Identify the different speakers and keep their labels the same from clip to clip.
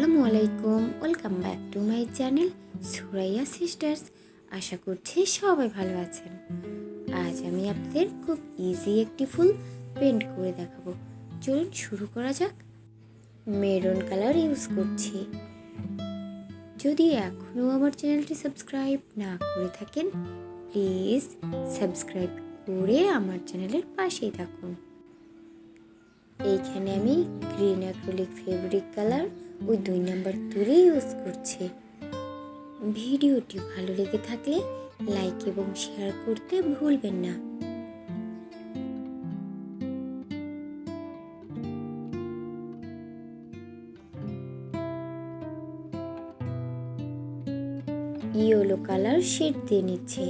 Speaker 1: আসসালামুয়ালাইকুম, welcome back to my channel Suraiya sisters. আশা করছি সবাই ভালো আছেন। আজ আমি আপনাদের খুব ইজি একটি ফুল পেন্ট করে দেখাবো। চলুন শুরু করা যাক। মেরুন কালার ইউজ করছি। যদি এখনও আমার চ্যানেলটি সাবস্ক্রাইব না করে থাকেন, প্লিজ সাবস্ক্রাইব করে আমার চ্যানেলের পাশেই থাকুন। এইখানে আমি গ্রিন অ্যাক্রিলিক ফেব্রিক কালার ও 2 নম্বর তুলি ইউজ করছি। ভিডিওটি ভালো লেগে থাকলে লাইক এবং শেয়ার করতে ভুলবেন না। ইয়েলো কালার শেড দিয়ে নিচ্ছি।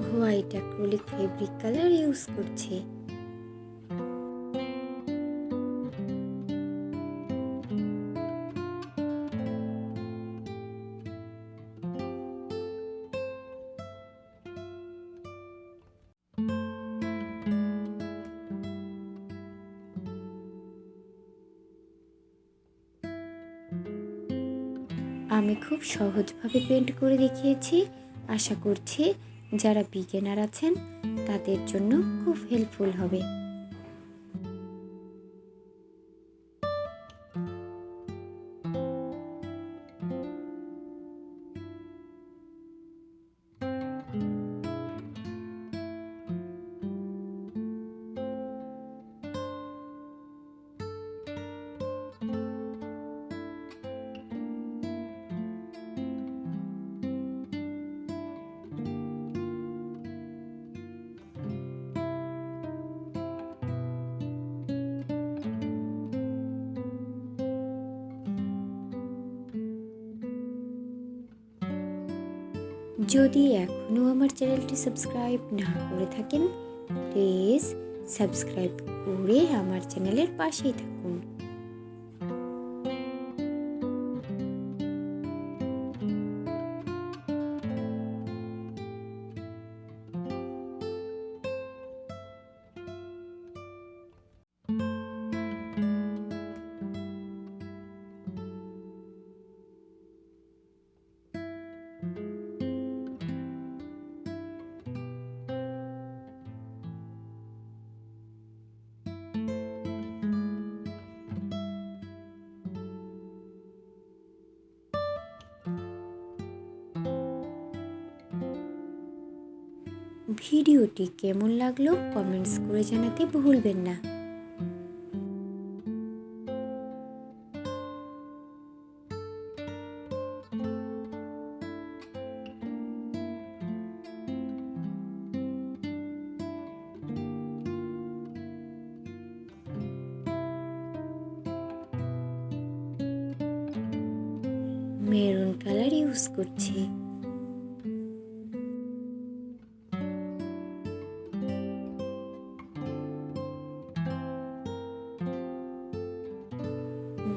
Speaker 1: White acrylic fabric colour use করছি। আমি খুব সহজভাবে পেন্ট করে দেখিয়েছি। আশা করছি যারা বিগিনার আছেন তাদের জন্য খুব হেল্পফুল হবে। যদি এখনও আমার চ্যানেলটি সাবস্ক্রাইব না করে থাকেন, প্লিজ সাবস্ক্রাইব করে আমার চ্যানেলের পাশেই থাকুন। ভিডিওটি কেমন লাগলো কমেন্টস করে জানাতে ভুলবেন না। মেরুন কালার ইউজ করছি।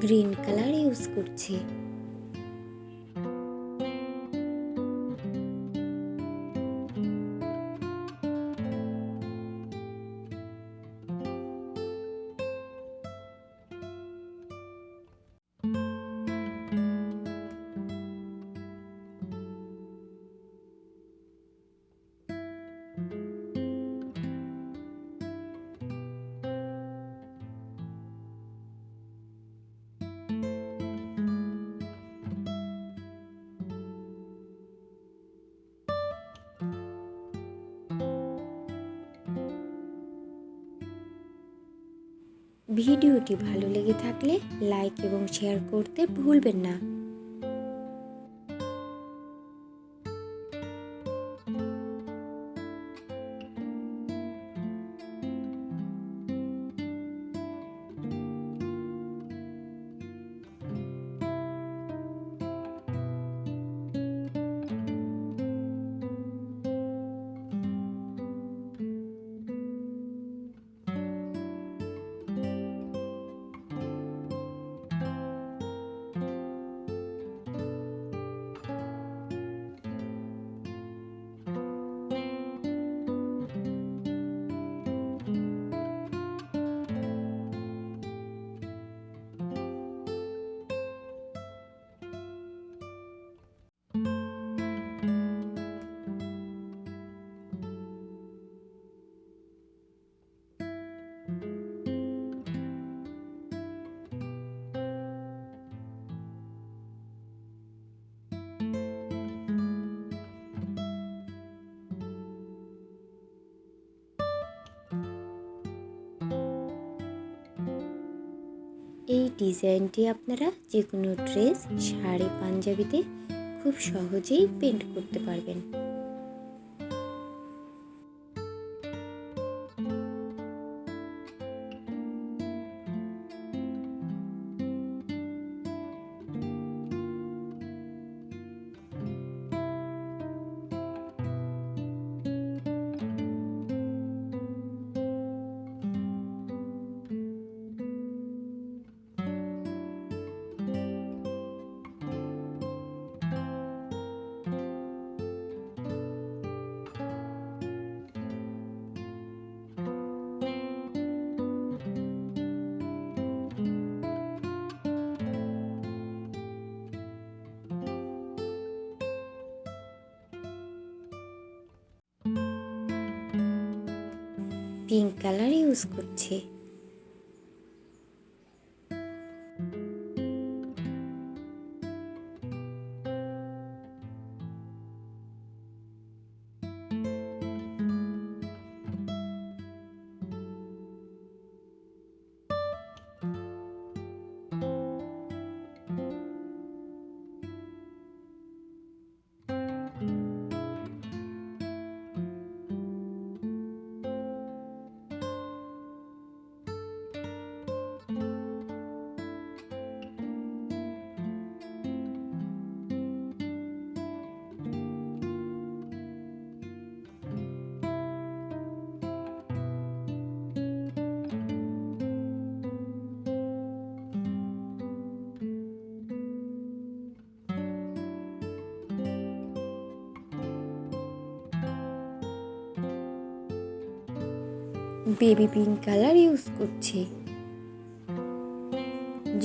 Speaker 1: গ্রিন কালার ইউজ করছি। ভিডিওটি ভালো লেগে থাকলে লাইক এবং শেয়ার করতে ভুলবেন না। এই ডিজাইনটি আপনারা যে কোনো ড্রেস, শাড়ি, পাঞ্জাবিতে খুব সহজেই পেন্ট করতে পারবেন। পিঙ্ক কালার ইউজ করছি। বেবি পিঙ্ক কালার ইউজ করছি।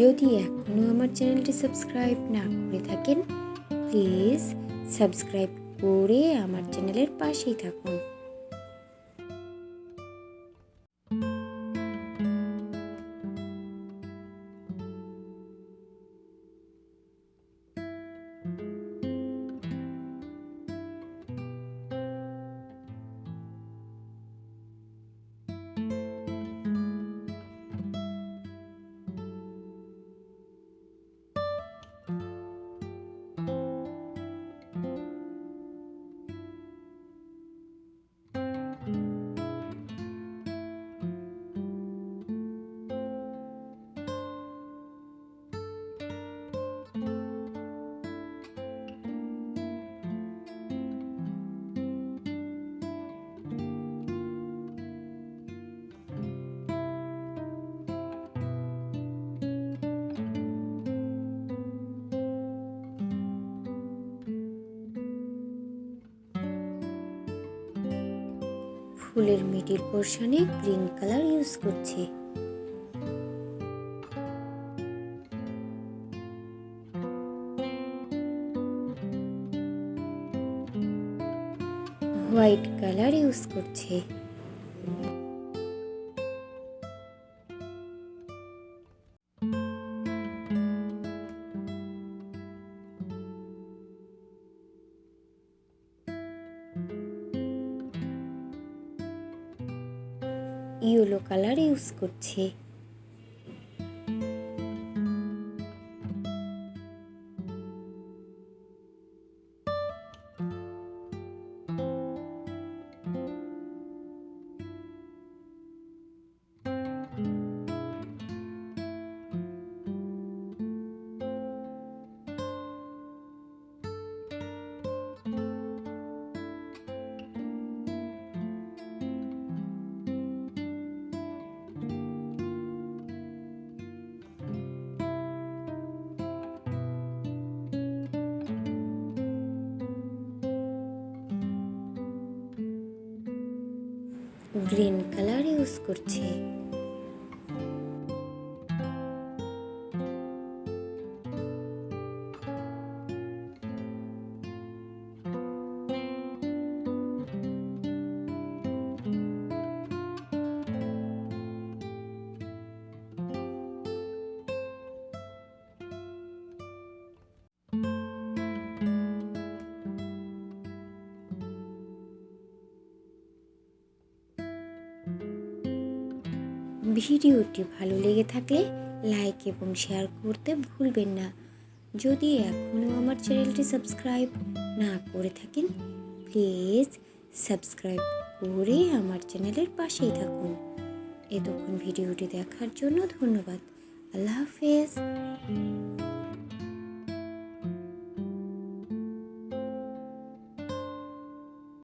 Speaker 1: যদি এখনো আমার চ্যানেলটি সাবস্ক্রাইব না করে থাকেন, প্লিজ সাবস্ক্রাইব করে আমার চ্যানেলের পাশেই থাকুন। ফুলের মিডিল পোর্শনে গ্রিন কালার ইউজ করছি। হোয়াইট কালার ইউজ করছি। ইয়েলো কালার ইউজ করছি। গ্রিন কালার ইউজ করছি। ভিডিওটি ভালো লেগে থাকলে লাইক এবং শেয়ার করতে ভুলবেন না। যদি এখনও আমার চ্যানেলটি সাবস্ক্রাইব না করে থাকেন, প্লিজ সাবস্ক্রাইব করে আমার চ্যানেলের পাশেই থাকুন। এতক্ষণ ভিডিওটি দেখার জন্য ধন্যবাদ। আল্লাহ হাফেজ।